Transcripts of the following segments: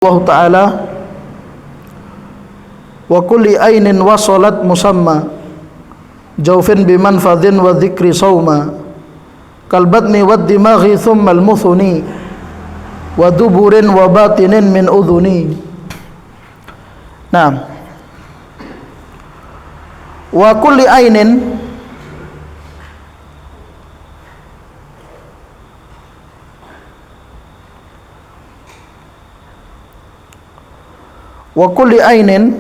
Allah Ta'ala wa kulli ainin wasalat musamma jawfin bimanfadhin wa dhikri sawma kalbatni wad dimaghi thumma al-muthuni wa duburin wa batinin min udhuni. Nah, wa kulli ainin wa kulli ainin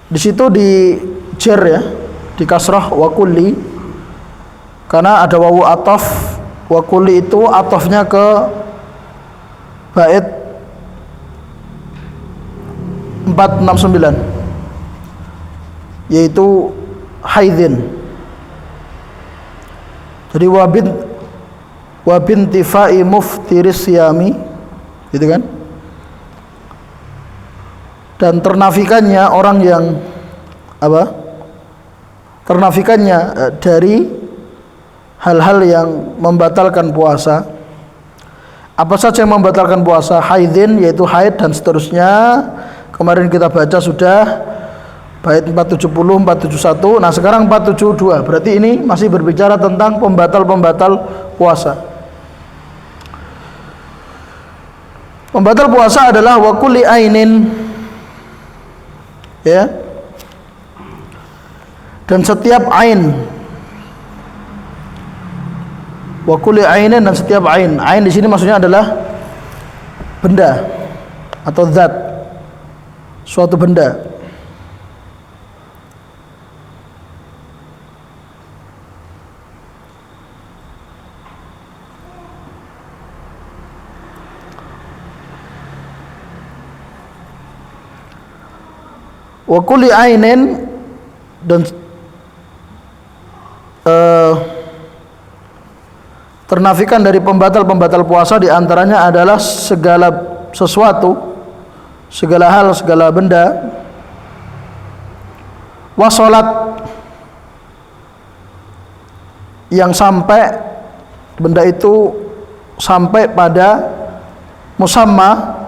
di situ di jar ya, di kasrah wa kulli karena ada wawu ataf. Wa kulli itu atafnya ke bait 469 yaitu haidin. Jadi wa bintifai muftiris siyami, gitu kan? Dan ternafikannya orang yang apa? Ternafikannya dari hal-hal yang membatalkan puasa. Apa saja yang membatalkan puasa? Haidin, yaitu haid dan seterusnya. Kemarin kita baca sudah bait 470, 471. Nah, sekarang 472. Berarti ini masih berbicara tentang pembatal-pembatal puasa. Pembatal puasa adalah wa kulli ainin, ya, dan setiap ain. Wa kulli ainin, dan setiap ain. Ain di sini maksudnya adalah benda atau zat, suatu benda. Wa kulli ainin, dan ternafikan dari pembatal-pembatal puasa diantaranya adalah segala sesuatu, segala hal, segala benda. Wasolat, yang sampai benda itu sampai pada musamma,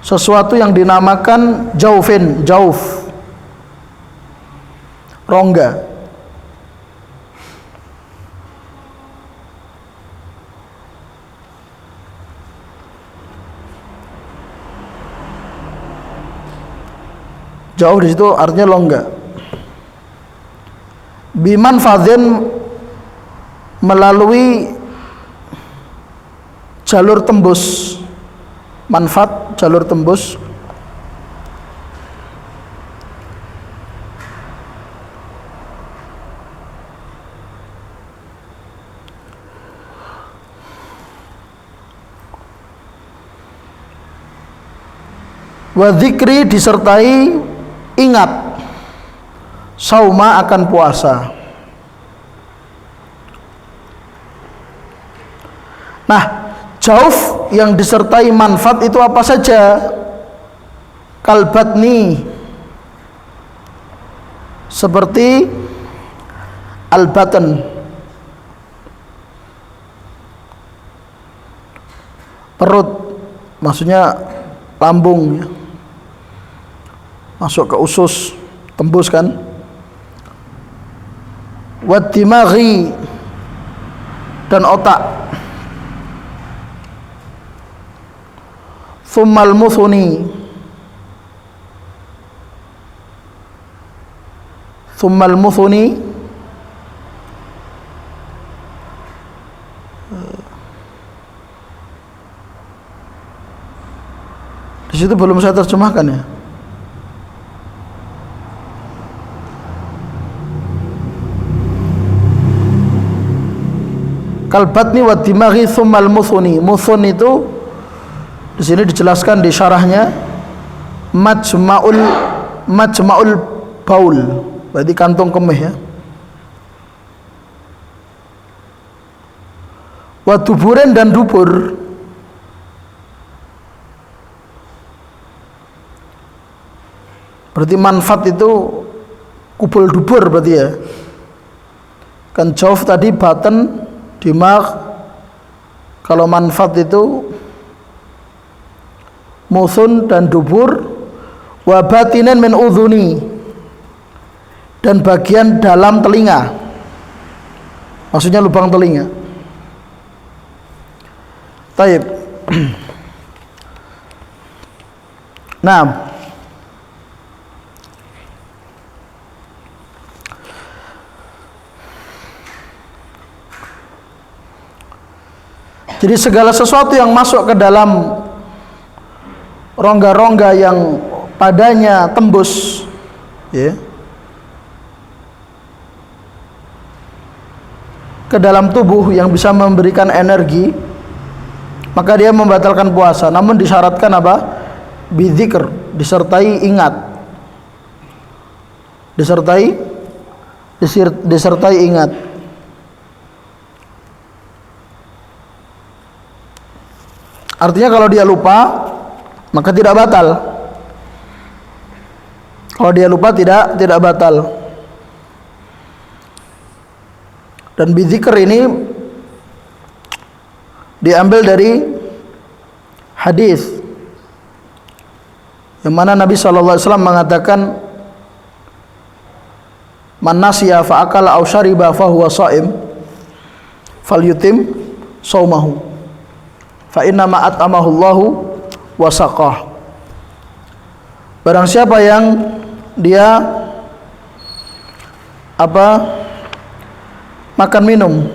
sesuatu yang dinamakan jaufin, jauf, rongga. Jauh di situ artinya longga. Bimanfadhin, melalui jalur tembus. Manfaat, jalur tembus. Wa dzikri, disertai ingat, sauma, akan puasa. Nah, jauf yang disertai manfaat itu apa saja? Kalbatni, seperti al-batan, perut, maksudnya lambung ya. Masuk ke usus, tembus kan. Wad dimaghi, dan otak. Thummal muthuni, thummal muthuni, di situ belum saya terjemahkan ya. Kalbatni wa dimaghi thummal muthuni. Muthun itu di sini dijelaskan di syarahnya majma'ul baul, berarti kantong kemih ya. Wa duburin, dan dubur. Berarti manfaat itu kubul dubur berarti ya. Kan jauf tadi baten, dimag. Kalau manfat itu musun dan dubur. Wa batinen min udhuni, dan bagian dalam telinga, maksudnya lubang telinga. Taib. Nah, jadi segala sesuatu yang masuk ke dalam rongga-rongga yang padanya tembus, ya, ke dalam tubuh yang bisa memberikan energi, maka dia membatalkan puasa. Namun disyaratkan apa? Bidzikr, disertai ingat, disertai ingat. Artinya kalau dia lupa maka tidak batal. Kalau dia lupa tidak batal. Dan bidzikr ini diambil dari hadis yang mana Nabi sallallahu alaihi wasallam mengatakan, man nasiya fa akala aw syariba fa huwa shaim falyutim shaumahu fa inna ma at'amahu Allahu wa saqah. Barang siapa yang dia makan minum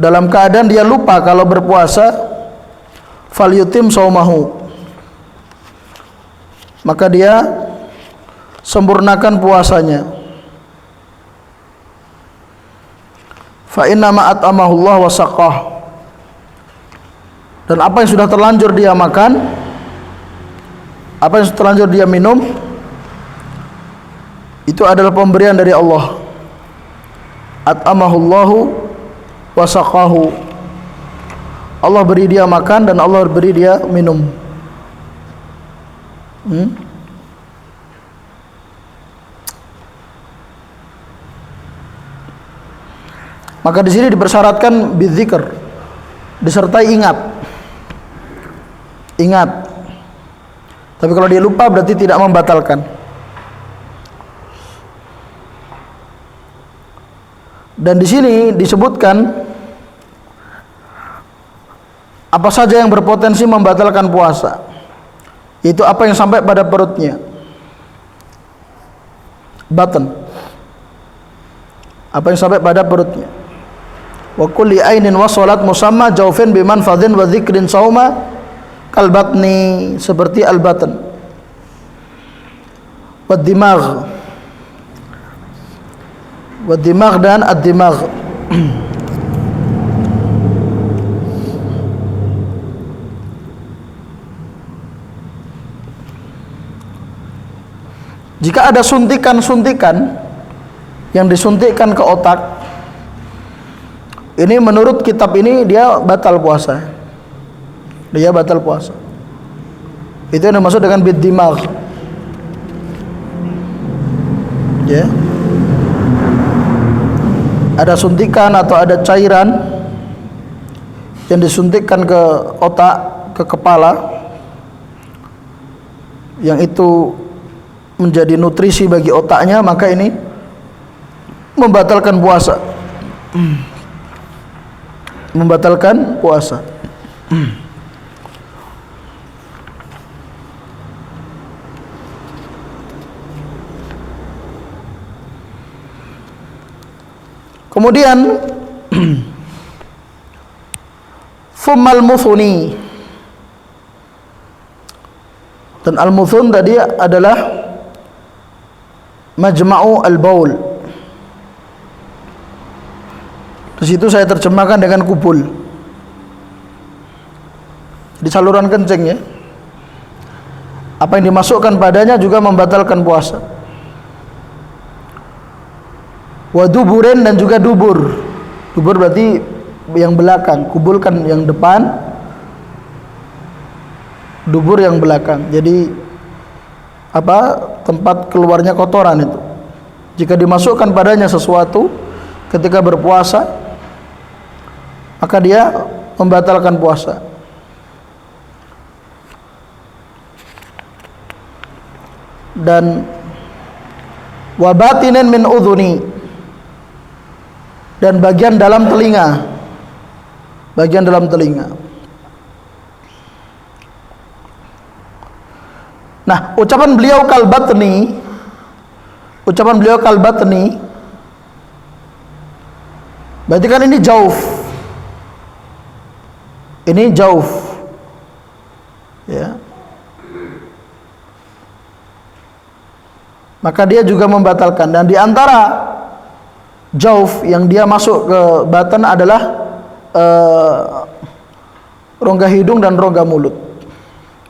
dalam keadaan dia lupa kalau berpuasa, falyutim shaumahu, maka dia sempurnakan puasanya. Fa inna ma at'amahu Allah wa saqah, dan apa yang sudah terlanjur dia makan, apa yang sudah terlanjur dia minum, itu adalah pemberian dari Allah. At'amahu Allahu wa saqahu, Allah beri dia makan dan Allah beri dia minum. Maka di sini dipersyaratkan bidzikr, disertai ingat. Tapi kalau dia lupa berarti tidak membatalkan. Dan di sini disebutkan apa saja yang berpotensi membatalkan puasa. Itu apa yang sampai pada perutnya, batin. Apa yang sampai pada perutnya. Wa kulli ainin wasalat musamma jaufin biman fadhin wa dzikrin sauma kal batni, seperti al batn. Wa dimagh dan ad-dimagh. Jika ada suntikan-suntikan yang disuntikkan ke otak, ini menurut kitab ini dia batal puasa. Dia batal puasa. Itu yang dimaksud dengan bid-dimagh. Ya. Ada suntikan atau ada cairan yang disuntikkan ke otak, ke kepala, yang itu menjadi nutrisi bagi otaknya, maka ini membatalkan puasa. Membatalkan puasa. Kemudian thummal muthuni, dan al-muthun tadi adalah majma'u al-baul. Di situ saya terjemahkan dengan kubul. Di saluran kencing, ya. Apa yang dimasukkan padanya juga membatalkan puasa. Wa duburin, dan juga dubur. Dubur berarti yang belakang, kubul kan yang depan, dubur yang belakang. Jadi tempat keluarnya kotoran itu. Jika dimasukkan padanya sesuatu ketika berpuasa, maka dia membatalkan puasa. Dan wabatinin min udhuni, dan bagian dalam telinga, bagian dalam telinga. Nah, ucapan beliau kalbatni, berarti kan ini jauf, ya. Maka dia juga membatalkan. Dan di antara jauf yang dia masuk ke batan adalah rongga hidung dan rongga mulut.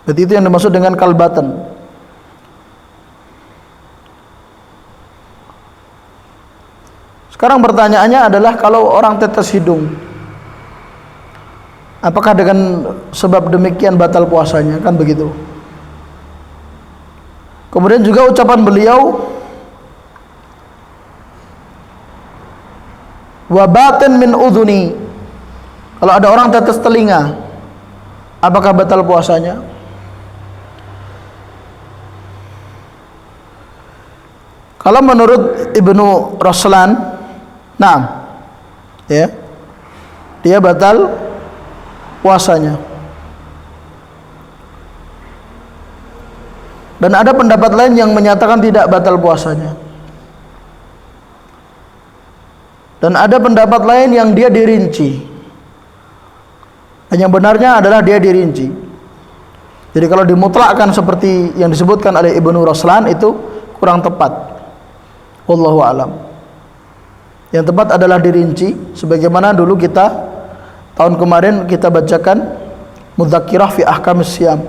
Berarti itu yang dimaksud dengan kalbatan. Sekarang pertanyaannya adalah, kalau orang tetes hidung, apakah dengan sebab demikian batal puasanya? Kan begitu. Kemudian juga ucapan beliau, wabatin min udhuni, kalau ada orang tetes telinga, apakah batal puasanya? Kalau menurut Ibnu Raslan, nah, ya, dia batal puasanya. Dan ada pendapat lain yang menyatakan tidak batal puasanya. Dan ada pendapat lain yang dia dirinci. Dan yang benarnya adalah dia dirinci. Jadi kalau dimutlakkan seperti yang disebutkan oleh Ibnu Raslan, itu kurang tepat. Wallahu a'lam. Yang tepat adalah dirinci, sebagaimana dulu kita tahun kemarin kita bacakan Mudzakirah fi Ahkamis Siyam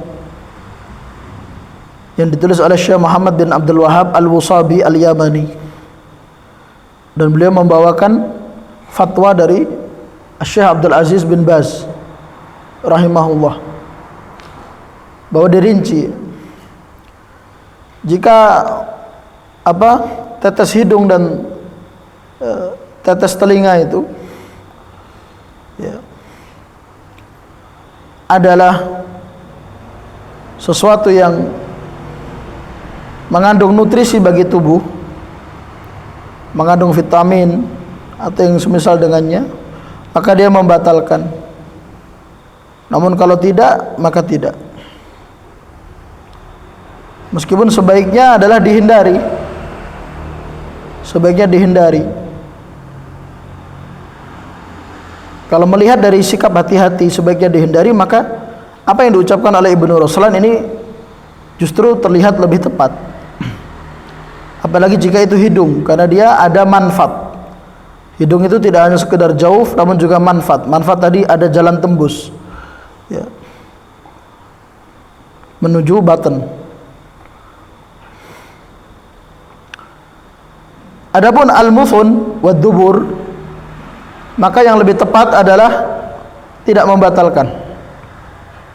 yang ditulis oleh Syekh Muhammad bin Abdul Wahhab Al-Wusabi Al-Yamani, dan beliau membawakan fatwa dari Syekh Abdul Aziz bin Baz rahimahullah, bahwa dirinci jika tetes hidung dan tetes telinga itu, ya, adalah sesuatu yang mengandung nutrisi bagi tubuh, mengandung vitamin atau yang semisal dengannya, maka dia membatalkan. Namun kalau tidak, maka tidak. Meskipun sebaiknya adalah dihindari, sebaiknya dihindari. Kalau melihat dari sikap hati-hati, sebaiknya dihindari. Maka apa yang diucapkan oleh Ibnu Raslan ini justru terlihat lebih tepat. Apalagi jika itu hidung, karena dia ada manfaat. Hidung itu tidak hanya sekedar jauf, namun juga manfaat. Manfaat tadi ada jalan tembus, ya, menuju batan. Adapun al-muthun wa dubur, maka yang lebih tepat adalah tidak membatalkan.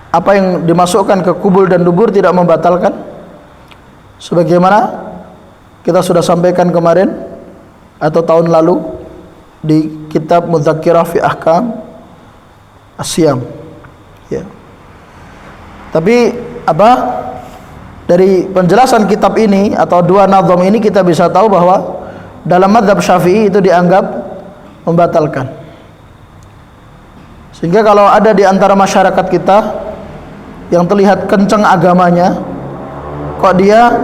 Apa yang dimasukkan ke kubul dan dubur tidak membatalkan, sebagaimana kita sudah sampaikan kemarin atau tahun lalu di kitab Mudzakirah fi Ahkam As-Siyam, ya. Tapi dari penjelasan kitab ini atau dua nazam ini kita bisa tahu bahwa dalam mazhab Syafi'i itu dianggap membatalkan. Sehingga kalau ada di antara masyarakat kita yang terlihat kencang agamanya, kok dia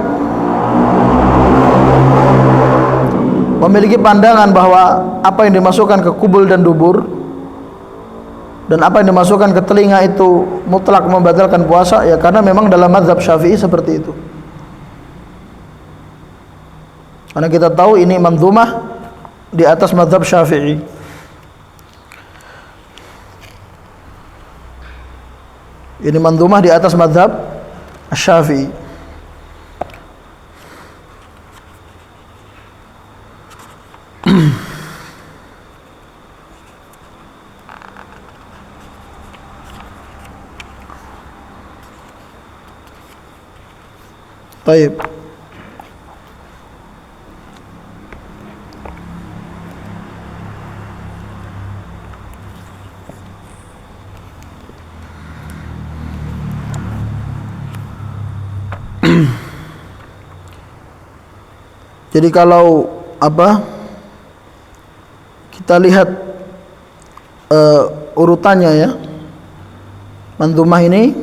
memiliki pandangan bahwa apa yang dimasukkan ke kubul dan dubur dan apa yang dimasukkan ke telinga itu mutlak membatalkan puasa, ya karena memang dalam mazhab Syafi'i seperti itu. Karena kita tahu ini manzumah di atas mazhab Syafi'i. Ini manzumah di atas mazhab Syafi'i. Baik. Jadi kalau kita lihat urutannya ya, manzumah ini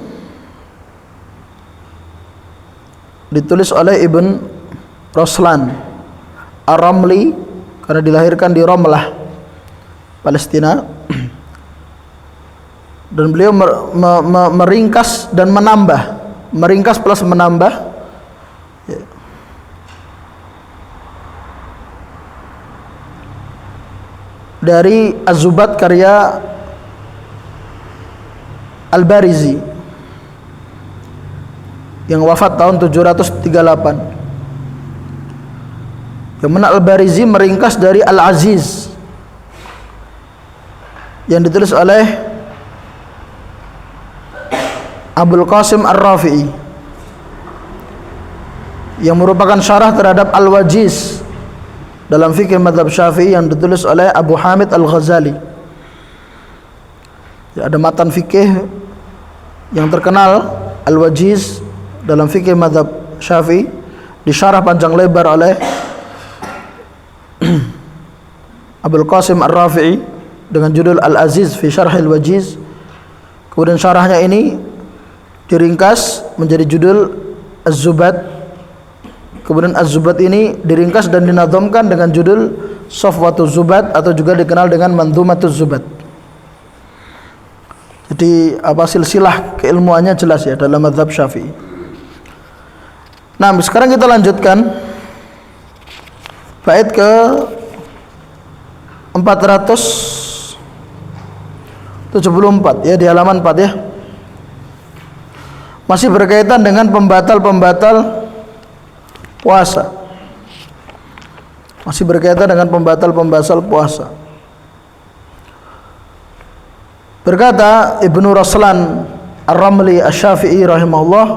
ditulis oleh Ibn Roslan Ar-Ramli karena dilahirkan di Ramlah, Palestina, dan beliau meringkas dan menambah, meringkas plus menambah ya, dari Az-Zubat karya Al-Barizi yang wafat tahun 738. Yang mana Al-Barizi meringkas dari Al-Aziz yang ditulis oleh Abul Qasim Ar-Rafi'i yang merupakan syarah terhadap Al-Wajiz dalam fikih mazhab Syafi'i yang ditulis oleh Abu Hamid Al-Ghazali. Ya, ada matan fikih yang terkenal Al-Wajiz dalam fikih mazhab Syafi'i, disyarah panjang lebar oleh Abul Qasim Ar-Rafi'i dengan judul Al-Aziz fi Syarhil Wajiz. Kemudian syarahnya ini diringkas menjadi judul Az-Zubat. Kemudian Az-Zubat ini diringkas dan dinazamkan dengan judul Safwatuz Zubat atau juga dikenal dengan Manzumatuz Zubat. Jadi silsilah keilmuannya jelas ya dalam mazhab Syafi'i. Nah, sekarang kita lanjutkan bait ke 474 ya, di halaman 4 ya. Masih berkaitan dengan pembatal-pembatal puasa. Masih berkaitan dengan pembatal-pembatal puasa. Berkata Ibnu Raslan Ar-Ramli Asy-Syafi'i rahimahullah,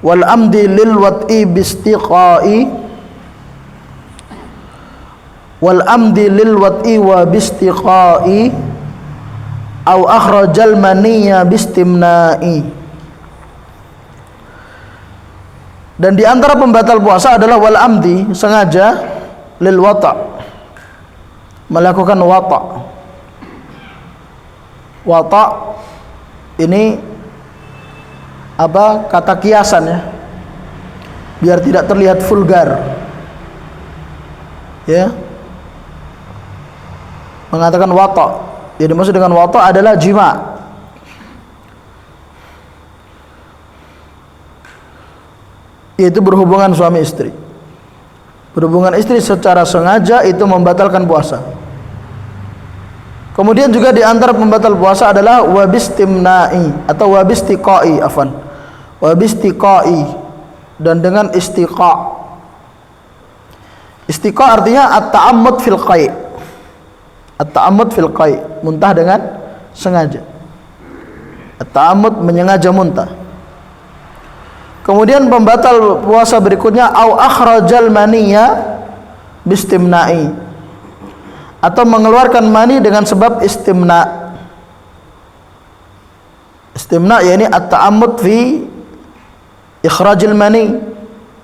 wal amdi lil wat'i bistiqa'i wal amdi lil wat'i wa bistiqa'i au akhrajal maniyya bistimna'i. Dan di antara pembatal puasa adalah wal amdi, sengaja, lil wata', melakukan wata'. Wata' ini kata kiasan ya, biar tidak terlihat vulgar ya, mengatakan wata'. Jadi maksud dengan wata' adalah jima'. Yaitu berhubungan suami istri. Berhubungan istri secara sengaja itu membatalkan puasa. Kemudian juga di antara pembatal puasa adalah wabistimna'i atau wabistiqa'i, wabistiqa'i, dan dengan istiqa'. Istiqa' artinya at-ta'ammud fil qai'. At-ta'ammud fil qai', muntah dengan sengaja. At-ta'ammud menyengaja muntah. Kemudian pembatal puasa berikutnya au akhrajal maniyya bistimna'i, atau mengeluarkan mani dengan sebab istimna'. Istimna' yakni at-ta'ammud fi ikhrajil mani,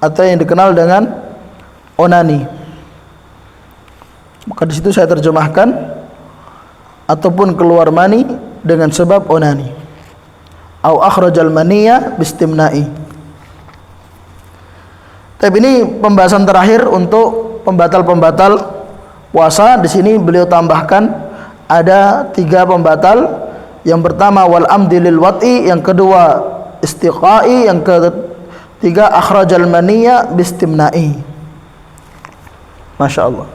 atau yang dikenal dengan onani. Maka di situ saya terjemahkan ataupun keluar mani dengan sebab onani. Au akhrajal maniyya bistimna'i. Tapi ini pembahasan terakhir untuk pembatal-pembatal puasa. Di sini beliau tambahkan ada 3 pembatal. Yang pertama wal amdi lil wat'i, yang kedua istiqa'i, yang ketiga akhrajal maniyya bistimna'i. Masya Allah.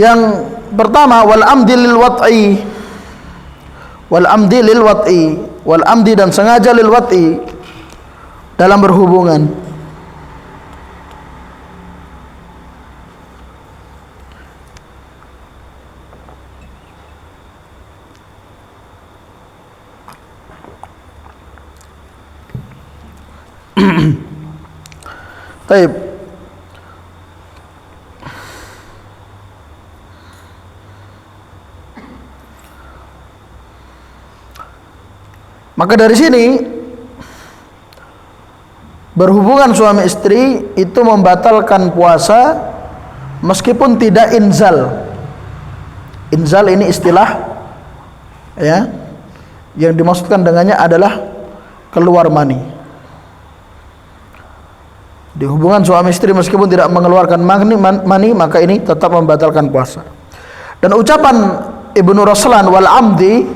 Yang pertama wal amdi lil wat'i, wal amdi lil wat'i, wal amdi dan sengaja lil wat'i, dalam berhubungan. Baik. Maka dari sini berhubungan suami istri itu membatalkan puasa meskipun tidak inzal. Inzal ini istilah ya, yang dimaksudkan dengannya adalah keluar mani. Di hubungan suami istri meskipun tidak mengeluarkan mani, maka ini tetap membatalkan puasa. Dan ucapan Ibnu Raslan wal amdi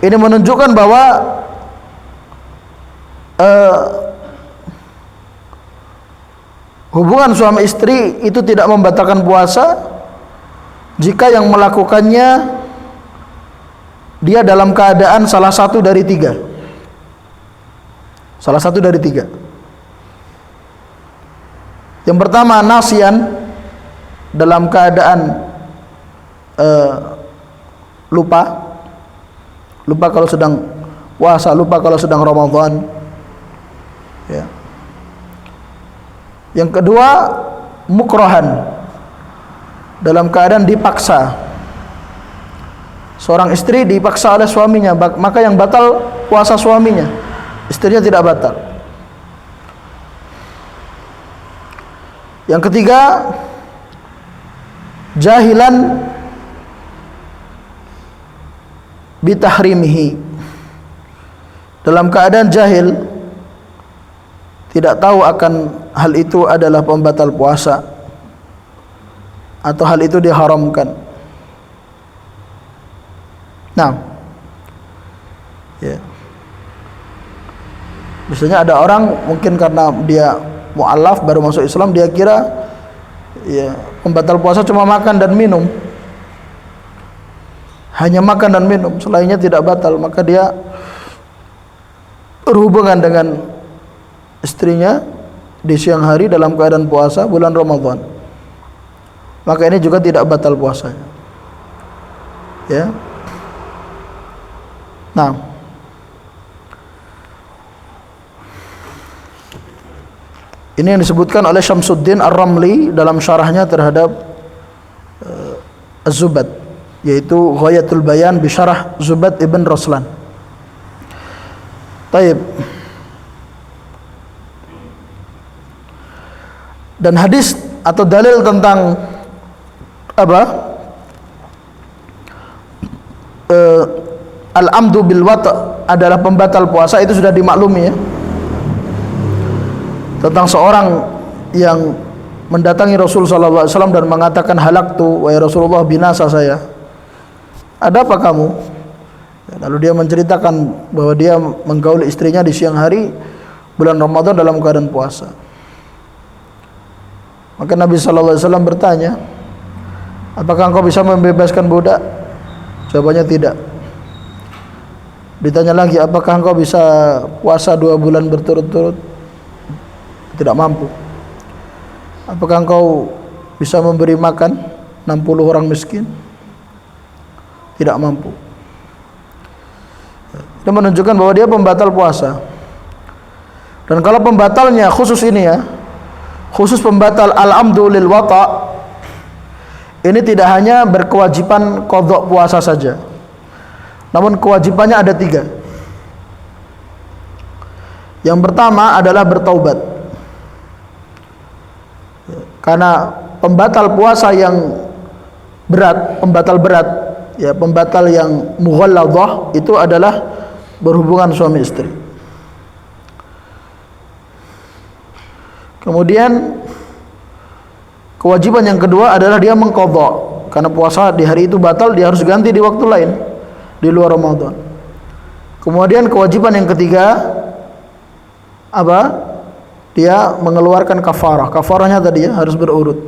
ini menunjukkan bahwa hubungan suami istri itu tidak membatalkan puasa jika yang melakukannya dia dalam keadaan salah satu dari tiga. Salah satu dari tiga. Yang pertama, nasyan, dalam keadaan lupa kalau sedang puasa, lupa kalau sedang Ramadan ya. Yang kedua, mukrohan, dalam keadaan dipaksa. Seorang istri dipaksa oleh suaminya, maka yang batal puasa suaminya, istrinya tidak batal. Yang ketiga, jahilan bitahrimihi, dalam keadaan jahil, tidak tahu akan hal itu adalah pembatal puasa atau hal itu diharamkan. Nah, ya. Biasanya ada orang mungkin karena dia mu'alaf baru masuk Islam, dia kira ya pembatal puasa cuma makan dan minum, hanya makan dan minum, selainnya tidak batal. Maka dia berhubungan dengan istrinya di siang hari dalam keadaan puasa bulan Ramadan, maka ini juga tidak batal puasanya ya. Nah, ini yang disebutkan oleh Syamsuddin Ar-Ramli dalam syarahnya terhadap Az-Zubad, yaitu Ghayatul Bayan bi Syarah Zubad Ibn Raslan. Taib. Dan hadis atau dalil tentang apa? Al-amdu bil wata' adalah pembatal puasa, itu sudah dimaklumi ya. Tentang seorang yang mendatangi Rasul sallallahu alaihi wasallam dan mengatakan, halaktu wahai Rasulullah, binasa saya. Ada apa kamu? Lalu dia menceritakan bahwa dia menggauli istrinya di siang hari bulan Ramadan dalam keadaan puasa. Maka Nabi sallallahu alaihi wasallam bertanya, apakah engkau bisa membebaskan budak? Jawabannya tidak. Ditanya lagi, apakah engkau bisa puasa 2 bulan berturut-turut? Tidak mampu. Apakah engkau bisa memberi makan 60 orang miskin? Tidak mampu. Itu menunjukkan bahwa dia pembatal puasa. Dan kalau pembatalnya khusus ini ya, khusus pembatal al-amdu lil wata', ini tidak hanya berkewajiban qadha puasa saja, namun kewajibannya ada 3. Yang pertama adalah bertaubat, karena pembatal puasa yang berat, pembatal berat ya, pembatal yang mughalladhah itu adalah berhubungan suami istri. Kemudian kewajiban yang kedua adalah dia mengqadha, karena puasa di hari itu batal, dia harus ganti di waktu lain di luar Ramadan. Kemudian kewajiban yang ketiga apa? Dia mengeluarkan kafarah. Kafarahnya tadi ya harus berurut.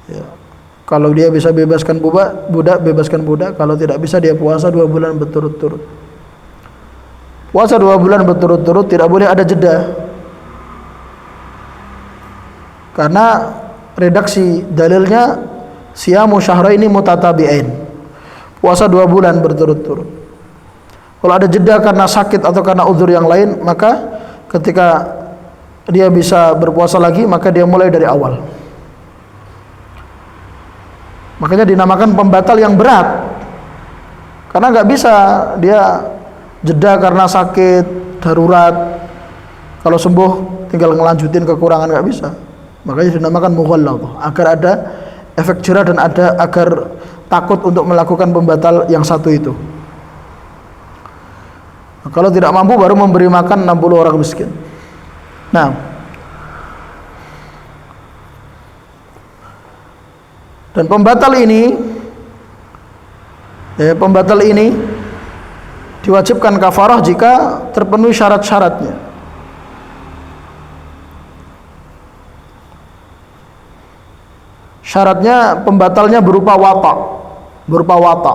Ya. Kalau dia bisa bebaskan budak, bebaskan budak. Kalau tidak bisa, dia puasa 2 bulan berturut-turut. Puasa 2 bulan berturut-turut, tidak boleh ada jeda. Karena redaksi dalilnya siyamu syahraini mutatabi'ain, puasa 2 bulan berturut-turut. Kalau ada jeda karena sakit atau karena uzur yang lain, maka ketika dia bisa berpuasa lagi, maka dia mulai dari awal. Makanya dinamakan pembatal yang berat, Karena nggak bisa dia jeda karena sakit darurat, kalau sembuh tinggal ngelanjutin kekurangan, nggak bisa. Makanya dinamakan mughalladhah, agar ada efek jerah dan ada agar takut untuk melakukan pembatal yang satu itu. Nah, kalau tidak mampu baru memberi makan 60 orang miskin. Nah, dan pembatal ini diwajibkan kafarah jika terpenuhi syarat-syaratnya. Syaratnya pembatalnya berupa wata,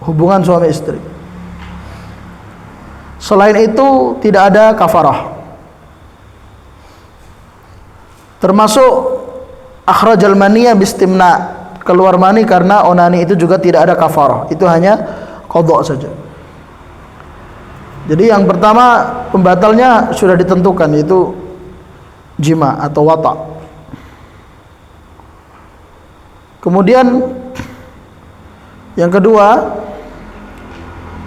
hubungan suami istri. Selain itu tidak ada kafarah. Termasuk akhrajal maniyya bistimna, keluar mani karena onani, itu juga tidak ada kafarah, itu hanya qadha saja. Jadi yang pertama pembatalnya sudah ditentukan, yaitu jima atau wata. Kemudian yang kedua,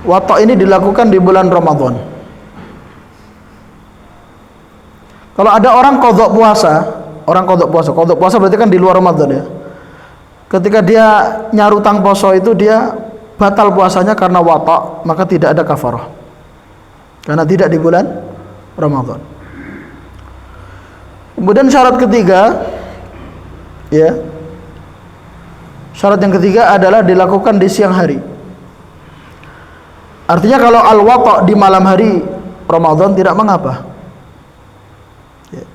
wata ini dilakukan di bulan Ramadan. Kalau ada orang qadha puasa berarti kan di luar Ramadan ya. Ketika dia nyarutang poso itu dia batal puasanya karena wata, maka tidak ada kafarah. Karena tidak di bulan Ramadan. Kemudian syarat ketiga, ya. Syarat yang ketiga adalah dilakukan di siang hari. Artinya kalau al-wata di malam hari Ramadan tidak mengapa. Ya.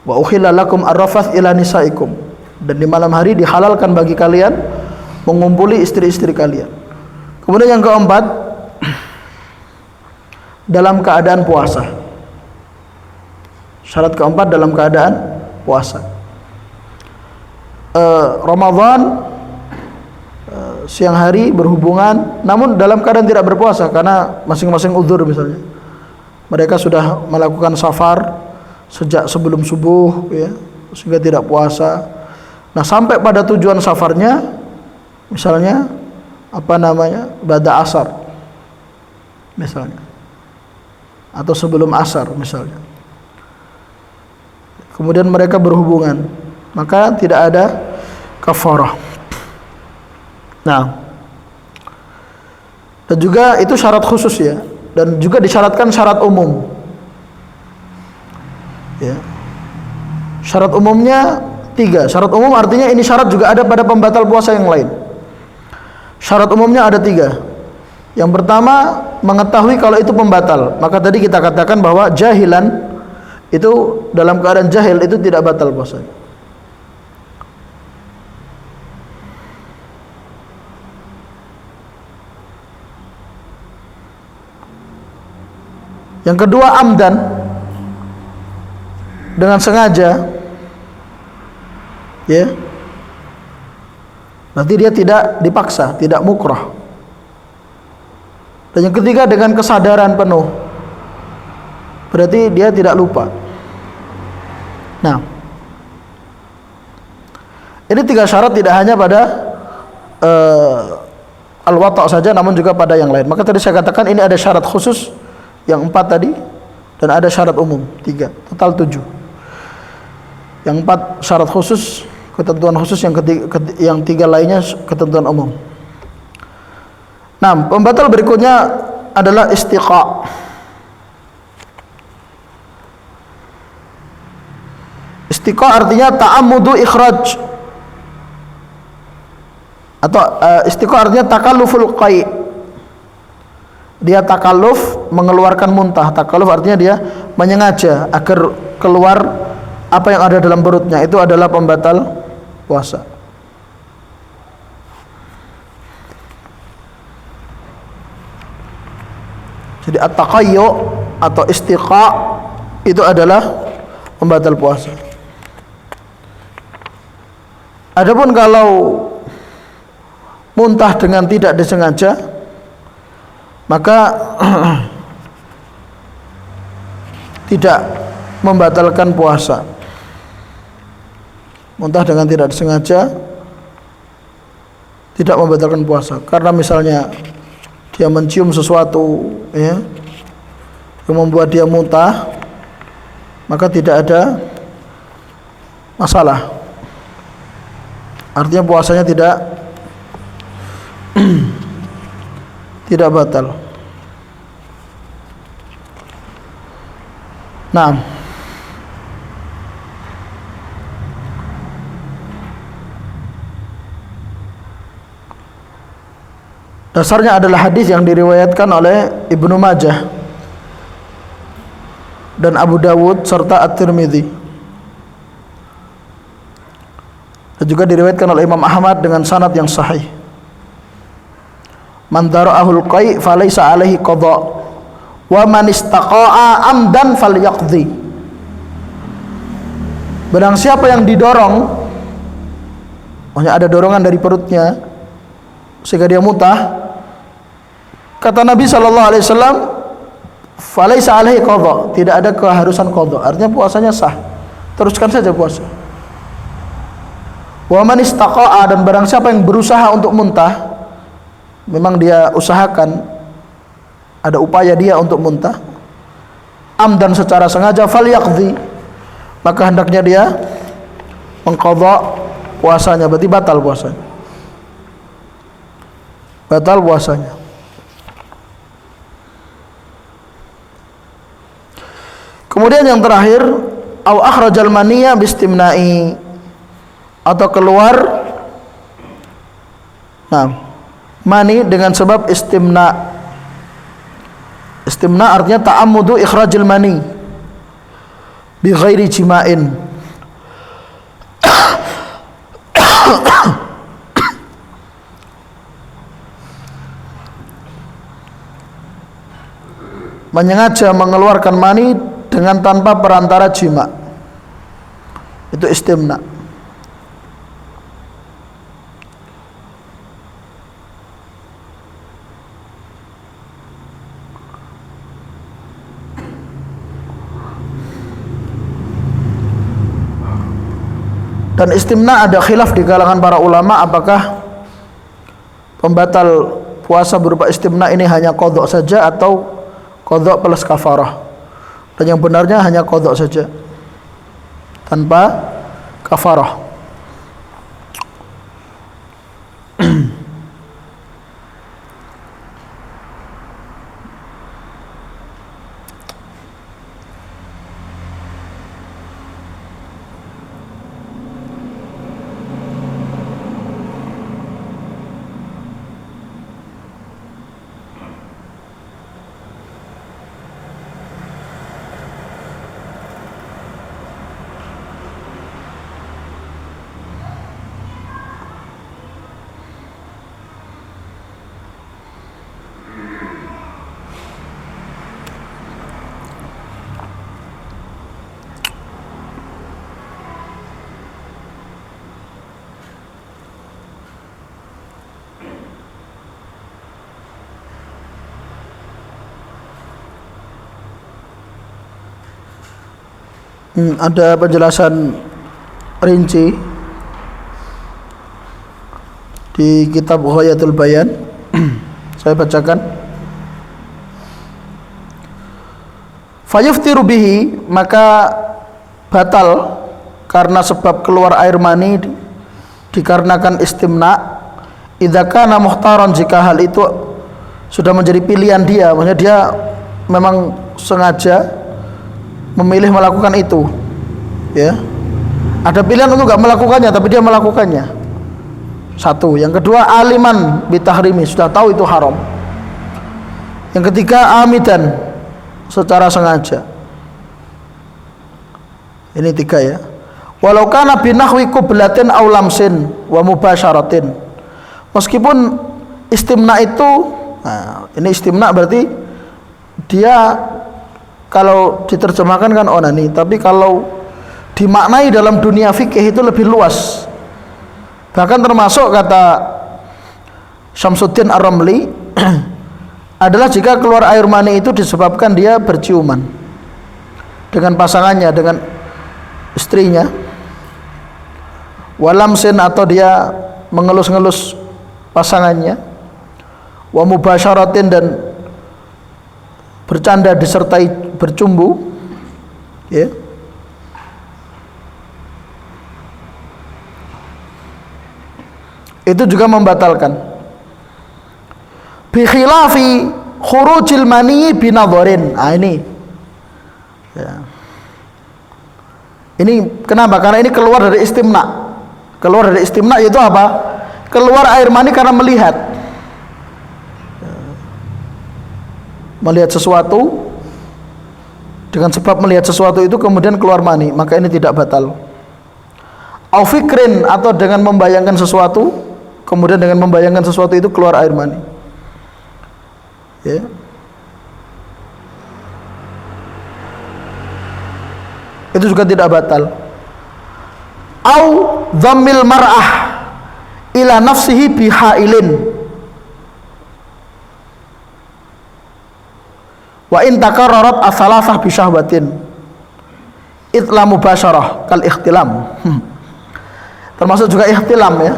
Wa ukhilla lakum ar-rafath ila nisaikum, dan di malam hari dihalalkan bagi kalian mengumpuli istri-istri kalian. Kemudian yang keempat, dalam keadaan puasa. Syarat keempat dalam keadaan puasa. Ramadan siang hari berhubungan, namun dalam keadaan tidak berpuasa karena masing-masing uzur misalnya. Mereka sudah melakukan safar sejak sebelum subuh, ya, sehingga tidak puasa. Nah, sampai pada tujuan safarnya, misalnya ba'da asar misalnya, atau sebelum asar misalnya, kemudian mereka berhubungan, maka tidak ada kafarah. Nah, dan juga itu syarat khusus ya, dan juga disyaratkan syarat umum ya. Syarat umumnya 3. Syarat umum artinya ini syarat juga ada pada pembatal puasa yang lain. Syarat umumnya ada 3. Yang pertama, mengetahui kalau itu pembatal. Maka tadi kita katakan bahwa jahilan itu, dalam keadaan jahil itu tidak batal puasanya. Yang kedua, amdan, dengan sengaja, ya. Berarti dia tidak dipaksa, tidak mukrah. Dan yang ketiga, dengan kesadaran penuh, berarti dia tidak lupa. Nah, ini 3 syarat tidak hanya pada al-wata' saja, namun juga pada yang lain. Maka tadi saya katakan ini ada syarat khusus yang 4 tadi, dan ada syarat umum 3, total 7. Yang 4 syarat khusus, ketentuan khusus, yang 3 lainnya ketentuan umum. Nah, pembatal berikutnya adalah istiqa. Istiqa artinya ta'ammudu ikhraj, atau istiqa artinya takalluful qai'. Dia takalluf mengeluarkan muntah. Takalluf artinya dia menyengaja agar keluar apa yang ada dalam perutnya, itu adalah pembatal puasa. Jadi at-taqayyu atau istiqa itu adalah pembatal puasa. Adapun kalau muntah dengan tidak disengaja, maka tidak membatalkan puasa. Muntah dengan tidak disengaja tidak membatalkan puasa. Karena misalnya dia mencium sesuatu ya yang membuat dia muntah, maka tidak ada masalah. Artinya puasanya tidak batal. Nah, dasarnya adalah hadis yang diriwayatkan oleh Ibnu Majah dan Abu Dawud serta At-Tirmidzi, dan juga diriwayatkan oleh Imam Ahmad dengan sanad yang sahih. Man dara'ahul qai' falaysa alaihi qada' wa man istaqa'a amdan falyaqdi. Barang siapa yang didorong, maksudnya ada dorongan dari perutnya sehingga dia muntah, kata Nabi sallallahu alaihi wasallam, falaysa alaihi qada', tidak ada keharusan qada', artinya puasanya sah, teruskan saja puasa. Wa man istaqa'a, dan barang siapa yang berusaha untuk muntah, memang dia usahakan, ada upaya dia untuk muntah, amdan secara sengaja, falyaqdi, maka hendaknya dia mengqadha puasanya, berarti batal puasanya. Batal puasanya. Kemudian yang terakhir, au akhrajal maniyya bistimna'i, atau keluar mani dengan sebab istimna. Istimna artinya ta'ammudu ikhrajil mani bi ghairi jima'in. Menyengaja mengeluarkan mani dengan tanpa perantara jima, itu istimna. Dan istimna ada khilaf di kalangan para ulama, apakah pembatal puasa berupa istimna ini hanya qadha saja atau qadha plus kafarah. Dan yang benarnya hanya qadha saja tanpa kafarah. Ada penjelasan rinci di kitab Ghayatul Bayan. Saya bacakan. Fayuftiru bihi, maka batal karena sebab keluar air mani dikarenakan istimna, idza kana muhtaran, jika hal itu sudah menjadi pilihan dia, maksudnya dia memang sengaja memilih melakukan itu, ya. Ada pilihan untuk enggak melakukannya, tapi dia melakukannya. Satu. Yang kedua, aliman bitahrimi, sudah tahu itu haram. Yang ketiga, amidan, secara sengaja. Ini tiga, ya. Walau kana binahwi qublatin aw lamsin wa mubasyaratin. Meskipun istimna itu, ini istimna berarti dia, kalau diterjemahkan kan onani, tapi kalau dimaknai dalam dunia fikih itu lebih luas. Bahkan termasuk kata Syamsuddin Ar-Ramli adalah jika keluar air mani itu disebabkan dia berciuman dengan pasangannya, dengan istrinya, walamsin, atau dia mengelus-ngelus pasangannya, wa mubasyaratin dan bercanda disertai bercumbu, ya. Itu juga membatalkan. Bi khilafi khurujil mani binadharin. Ini. Ya. Ini kenapa? Karena ini keluar dari istimna. Keluar dari istimna itu apa? Keluar air mani karena melihat. Melihat sesuatu, dengan sebab melihat sesuatu itu kemudian keluar mani, maka ini tidak batal. Au fikrin, atau dengan membayangkan sesuatu, kemudian dengan membayangkan sesuatu itu keluar air mani, ya. Itu juga tidak batal. Au dhammil mar'ah ila nafsihi bihailin wa in takarrarat as-salasah bi syahwatin itla mubasyarah kal ikhtilam. Termasuk juga ikhtilam, ya.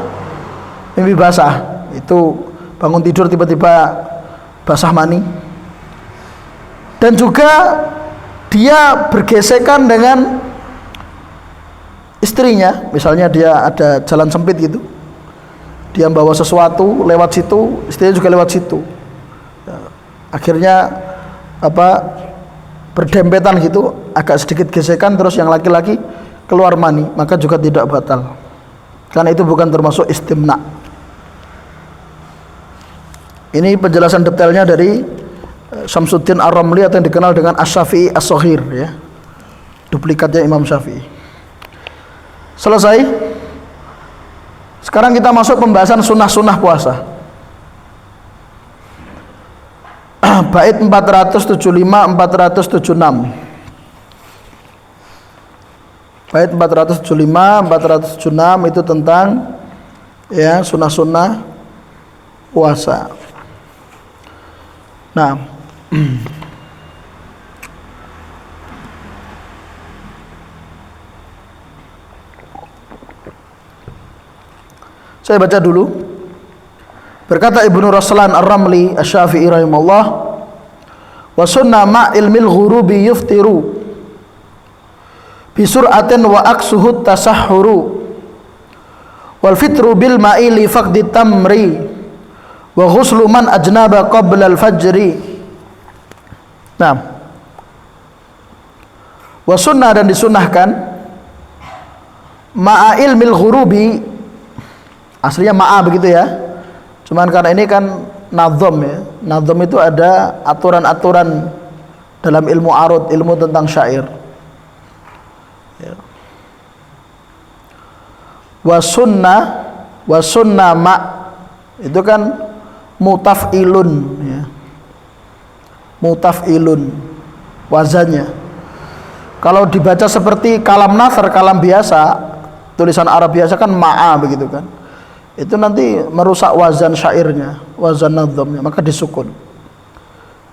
Mimpi basah, itu bangun tidur tiba-tiba basah mani. Dan juga dia bergesekan dengan istrinya, misalnya dia ada jalan sempit gitu, dia bawa sesuatu lewat situ, istrinya juga lewat situ, akhirnya berdempetan gitu, agak sedikit gesekan, terus yang laki-laki keluar mani, maka juga tidak batal, karena itu bukan termasuk istimna. Ini penjelasan detailnya dari Syamsuddin Ar-Ramli atau yang dikenal dengan Asy-Syafi'i As-Shaghir, ya, duplikatnya Imam Syafi'i. Selesai. Sekarang kita masuk pembahasan sunnah-sunnah puasa. Bait 475 476. Bait 475 476 itu tentang, ya, sunnah-sunnah puasa. Nah, saya baca dulu. Berkata Ibnu Raslan Ar-Ramli Asy-Syafi'i rahimahullah, wa sunna ma ilmil ghurubi yuftiru bi sur'atin wa aksuhu tasahhuru wal fitru bil ma'i li faqdi tamri wa ghuslu man ajnaba qabla al-fajri. Nah, wa sunnah, dan disunnahkan, ma'a ilmil ghurubi, aslinya ma'a begitu, ya, cuman karena ini kan nazam, ya. Nazam itu ada aturan-aturan dalam ilmu arud, ilmu tentang syair, ya. Wa sunnah ma itu kan mutaf'ilun, ya. Mutaf'ilun wazannya. Kalau dibaca seperti kalam nasr, kalam biasa, tulisan Arab biasa kan ma'a begitu kan, itu nanti merusak wazan syairnya, wazan nazamnya, maka disukun,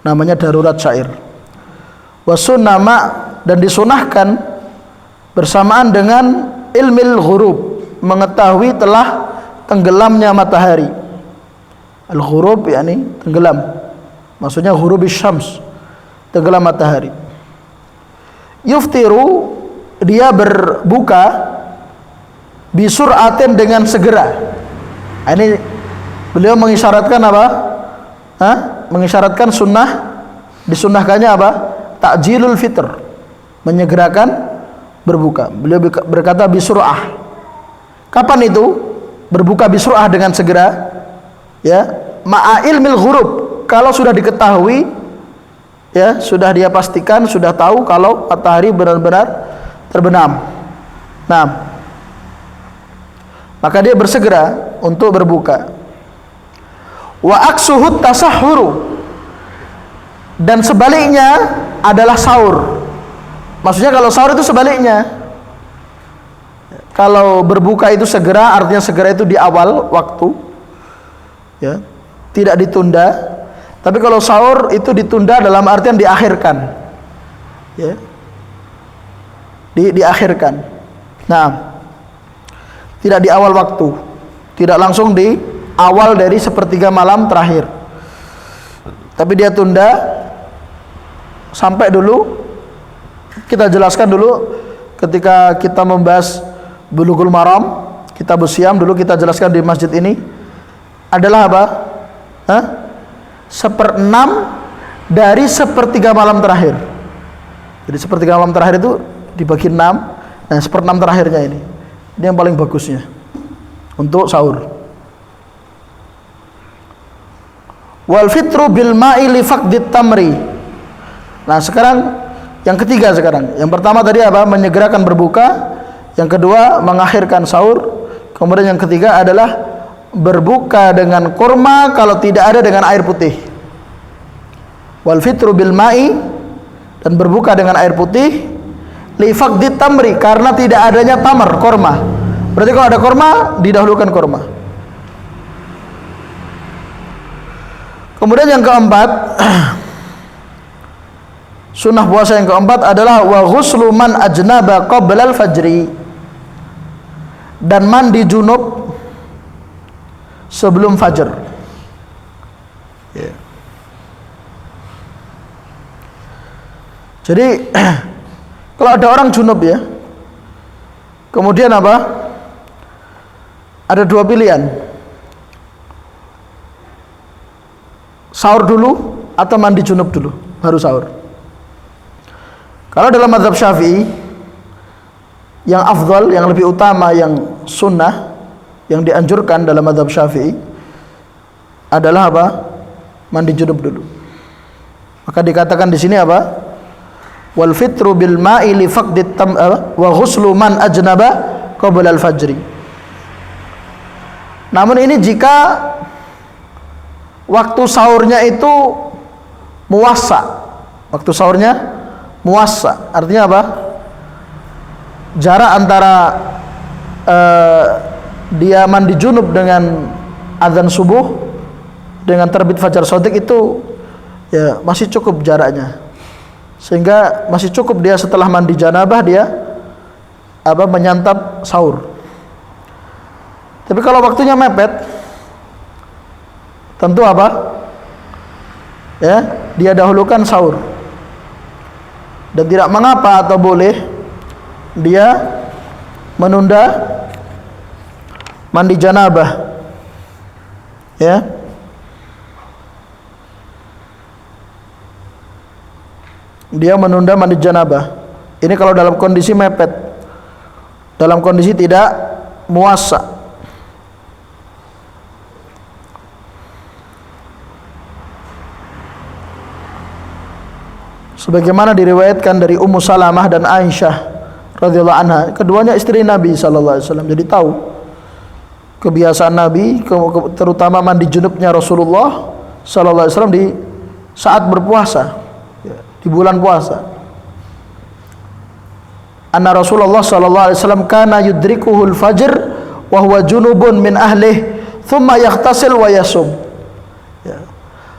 namanya darurat syair. Wa sunnah ma, dan disunahkan bersamaan dengan ilmil ghurub, mengetahui telah tenggelamnya matahari. Al-ghurub yakni tenggelam, maksudnya ghurubis syams, tenggelam matahari. Yuftiru, dia berbuka, bisur'atin, dengan segera. Ini beliau mengisyaratkan apa? Mengisyaratkan sunnah, disunnahkannya apa? Ta'jilul fitr, menyegerakan berbuka. Beliau berkata bisur'ah. Kapan itu berbuka bisur'ah, dengan segera? Ya, ma'a ilmil ghurub, kalau sudah diketahui, ya, sudah dia pastikan, sudah tahu kalau matahari benar-benar terbenam. Nah, maka dia bersegera untuk berbuka. Wa aksuhut tasahhuru, dan sebaliknya adalah sahur. Maksudnya kalau sahur itu sebaliknya. Kalau berbuka itu segera, artinya segera itu di awal waktu, ya, tidak ditunda. Tapi kalau sahur itu ditunda dalam artian diakhirkan, ya, diakhirkan. Nah, tidak di awal waktu, tidak langsung awal dari sepertiga malam terakhir. Tapi dia tunda sampai dulu kita jelaskan dulu ketika kita membahas Bulughul Maram, Kitabus Shiyam dulu kita jelaskan di masjid ini adalah apa? 1/6 dari sepertiga malam terakhir. Jadi sepertiga malam terakhir itu dibagi 6. Nah, 1/6 terakhirnya ini yang paling bagusnya untuk sahur. Wal fitru bil ma'i li faqdit tamri. Nah, sekarang yang ketiga sekarang. Yang pertama tadi apa? Menyegerakan berbuka. Yang kedua mengakhirkan sahur. Kemudian yang ketiga adalah berbuka dengan kurma kalau tidak ada dengan air putih. Wal fitru bil ma'i, dan berbuka dengan air putih li faqdit tamri, karena tidak adanya tamar, kurma. Berarti kalau ada kurma didahulukan kurma. Kemudian yang keempat, sunnah puasa yang keempat adalah wa ghuslu man ajnaba qabla al-fajri, dan mandi junub sebelum fajar. Jadi kalau ada orang junub ya, kemudian apa? Ada dua pilihan, sahur dulu atau mandi junub dulu baru sahur. Kalau dalam mazhab Syafi'i, yang afdal, yang lebih utama, yang sunnah, yang dianjurkan dalam mazhab Syafi'i adalah apa? Mandi junub dulu. Maka dikatakan di sini apa? Wal fitru bil ma'i li faqdit wa ghuslu man ajnaba qabla al fajri. Namun ini jika waktu sahurnya itu muwassa. Waktu sahurnya muwassa, artinya apa? Jarak antara dia mandi junub dengan azan subuh dengan terbit fajar shadiq itu ya masih cukup jaraknya, sehingga masih cukup dia setelah mandi janabah dia apa menyantap sahur. Tapi kalau waktunya mepet, tentu apa? Ya, dia dahulukan sahur. Dan tidak mengapa atau boleh dia menunda mandi janabah. Ya. Dia menunda mandi janabah. Ini kalau dalam kondisi mepet. Dalam kondisi tidak muwassa. Sebagaimana diriwayatkan dari Ummu Salamah dan Aisyah radhiyallahu anha, keduanya istri Nabi sallallahu alaihi wasallam. Jadi tahu kebiasaan Nabi, terutama mandi junubnya Rasulullah sallallahu alaihi wasallam di saat berpuasa, di bulan puasa. Anna Rasulullah sallallahu alaihi wasallam kana yudrikuhul fajr wa huwa junubun min ahlihi thumma yaghtasil wa yasum.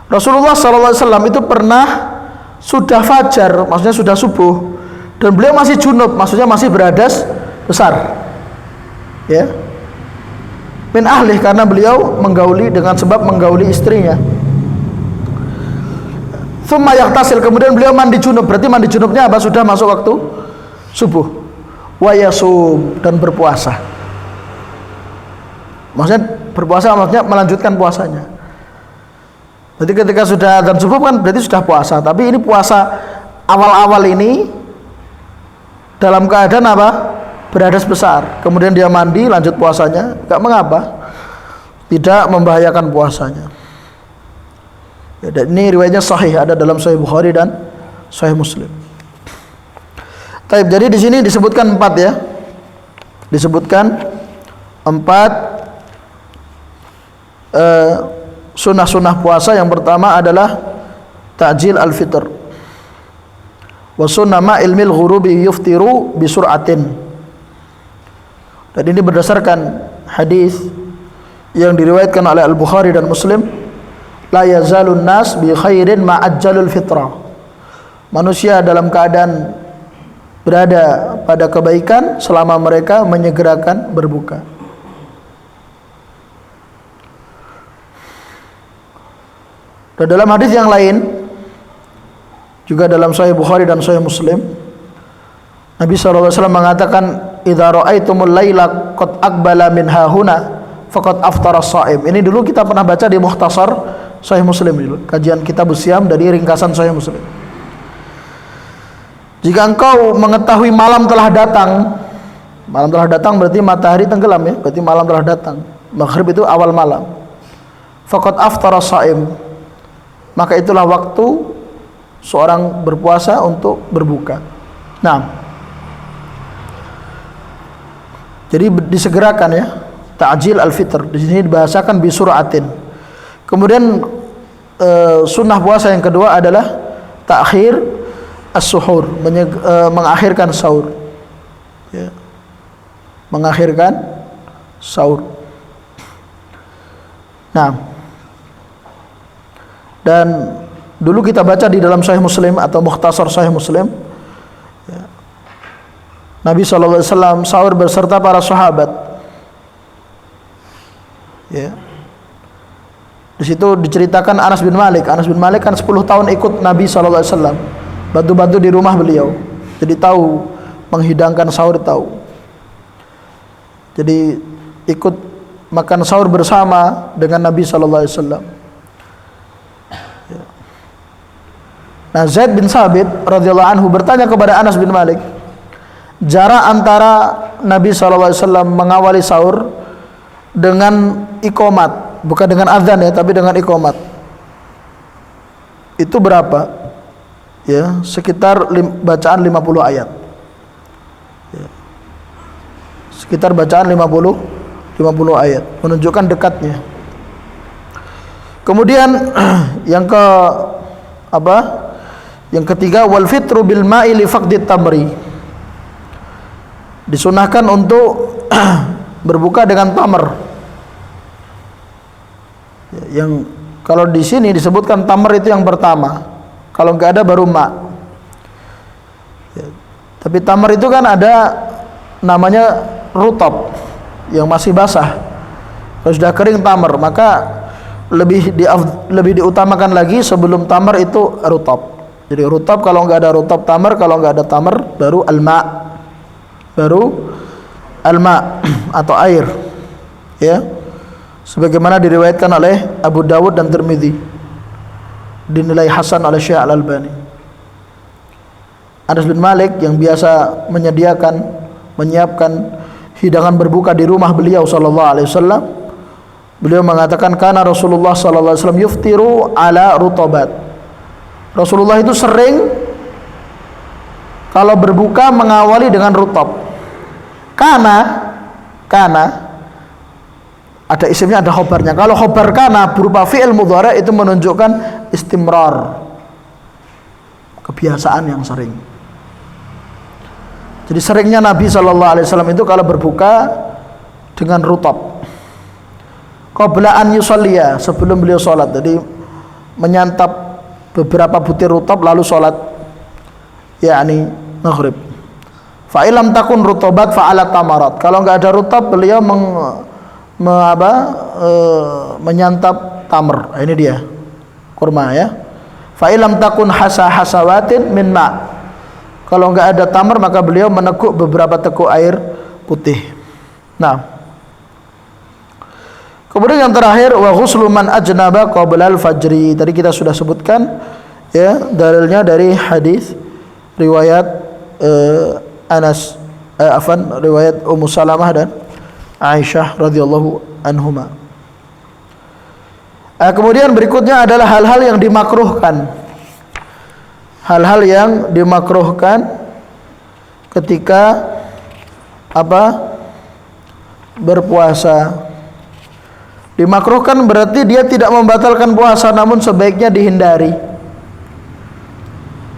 Rasulullah sallallahu alaihi wasallam itu pernah sudah fajar, maksudnya sudah subuh, dan beliau masih junub, maksudnya masih beradas besar, ya, min ahlih, karena beliau menggauli dengan sebab menggauli istrinya. Tsumma yaghtasil, kemudian beliau mandi junub, berarti mandi junubnya apa? Sudah masuk waktu subuh. Wa yasum, dan berpuasa. Maksudnya berpuasa maksudnya melanjutkan puasanya. Berarti ketika sudah adzan subuh kan berarti sudah puasa. Tapi ini puasa awal-awal ini dalam keadaan apa? Beradas besar. Kemudian dia mandi lanjut puasanya, enggak mengapa. Tidak membahayakan puasanya. Ya, dan ini riwayatnya sahih, ada dalam Sahih Bukhari dan Sahih Muslim. Taib, jadi di sini disebutkan 4 ya. Disebutkan 4 sunnah-sunnah puasa. Yang pertama adalah ta'jil al-fitr. Wa sunnah ma ilmil ghurubi yuftiru bisur'atin. Dan ini berdasarkan hadis yang diriwayatkan oleh Al-Bukhari dan Muslim, la yazalun nas bi khairin ma ajjalul fitra. Manusia dalam keadaan berada pada kebaikan selama mereka menyegerakan berbuka. Dan dalam hadis yang lain juga dalam Sahih Bukhari dan Sahih Muslim, Nabi SAW mengatakan, "Idza ra'aitumul laila qad aqbala min hahuna faqad aftara as-shaim." Ini dulu kita pernah baca di Mukhtasar Sahih Muslim dulu, kajian kitab Siam dari ringkasan Sahih Muslim. Jika engkau mengetahui malam telah datang berarti matahari tenggelam ya, berarti malam telah datang. Maghrib itu awal malam. Faqad aftara as-shaim, maka itulah waktu seorang berpuasa untuk berbuka. Nah, jadi disegerakan ya, ta'jil al-fitr. Di sini dibahasakan bisuratin. Kemudian sunnah puasa yang kedua adalah ta'khir as-suhur, mengakhirkan sahur. Ya. Mengakhirkan sahur. Nah, dan dulu kita baca di dalam Sahih Muslim atau Mukhtasar Sahih Muslim, ya, Nabi SAW sahur beserta para sahabat. Ya. Di situ diceritakan Anas bin Malik. Anas bin Malik kan 10 tahun ikut Nabi SAW, bantu-bantu di rumah beliau. Jadi tahu menghidangkan sahur, tahu. Jadi ikut makan sahur bersama dengan Nabi SAW. Nah, Zaid bin Sabit radhiyallahu anhu bertanya kepada Anas bin Malik, jarak antara Nabi SAW mengawali sahur dengan iqamat, bukan dengan azan ya, tapi dengan iqamat, itu berapa? Ya, sekitar bacaan 50 ayat. Ya. Sekitar bacaan 50 ayat, menunjukkan dekatnya. Kemudian yang ketiga, wal fitru bil ma'i li faqdit tamri. Disunahkan untuk berbuka dengan tamar. Yang kalau di sini disebutkan tamar itu yang pertama. Kalau enggak ada baru ma. Ya. Tapi tamar itu kan ada namanya rutab yang masih basah. Kalau sudah kering tamar, maka lebih diutamakan lagi sebelum tamar itu rutab. Jadi rutab, kalau enggak ada rutab tamar, kalau enggak ada tamar baru alma. Baru alma atau air. Ya. Sebagaimana diriwayatkan oleh Abu Dawud dan Tirmidzi, dinilai hasan oleh Syekh Al-Albani. Anas bin Malik yang biasa menyiapkan hidangan berbuka di rumah beliau sallallahu alaihi wasallam, beliau mengatakan kana Rasulullah sallallahu alaihi wasallam yuftiru ala rutabat. Rasulullah itu sering kalau berbuka mengawali dengan rutab. Kana ada isimnya, ada khobarnya. Kalau khobar kana berupa fi'il mudhari itu menunjukkan istimrar, kebiasaan yang sering. Jadi seringnya Nabi SAW itu kalau berbuka dengan rutab. Qabla an yusalliya, sebelum beliau sholat. Jadi menyantap beberapa butir rutab lalu sholat, yakni maghrib. Fa ilam takun rutabat fa ala tamarat. Kalau enggak ada rutab, beliau menyantap tamr. Ini dia kurma ya. Fa ilam takun hasawatin min ma. Kalau enggak ada tamr, maka beliau meneguk beberapa teguk air putih. Nah, kemudian yang terakhir, wa ghuslu man ajnaba qabla al-fajri. Tadi kita sudah sebutkan ya, dalilnya dari hadis riwayat riwayat Ummu Salamah dan Aisyah radhiyallahu anhuma. Kemudian berikutnya adalah hal-hal yang dimakruhkan. Hal-hal yang dimakruhkan ketika berpuasa. Dimakruhkan berarti dia tidak membatalkan puasa, namun sebaiknya dihindari.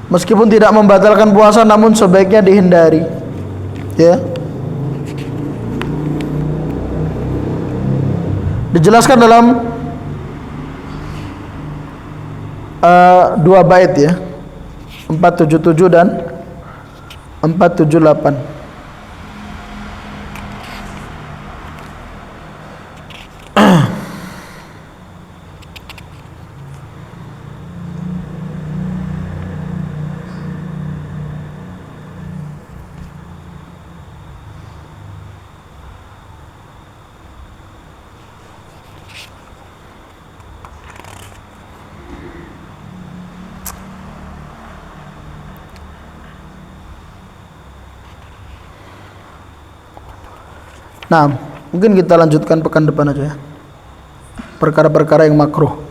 Meskipun tidak membatalkan puasa, namun sebaiknya dihindari. Ya. Dijelaskan dalam dua bait ya, 477 dan 478. Nah, mungkin kita lanjutkan pekan depan aja ya. Perkara-perkara yang makruh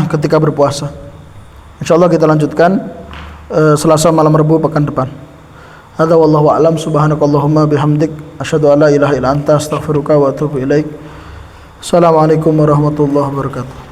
ketika berpuasa. Insyaallah kita lanjutkan Selasa malam Rabu pekan depan. Hadza wallahu a'lam. Subhanakallahumma bihamdik asyhadu an la ilaha illa anta astaghfiruka wa atubu ilaik. Assalamualaikum warahmatullahi wabarakatuh.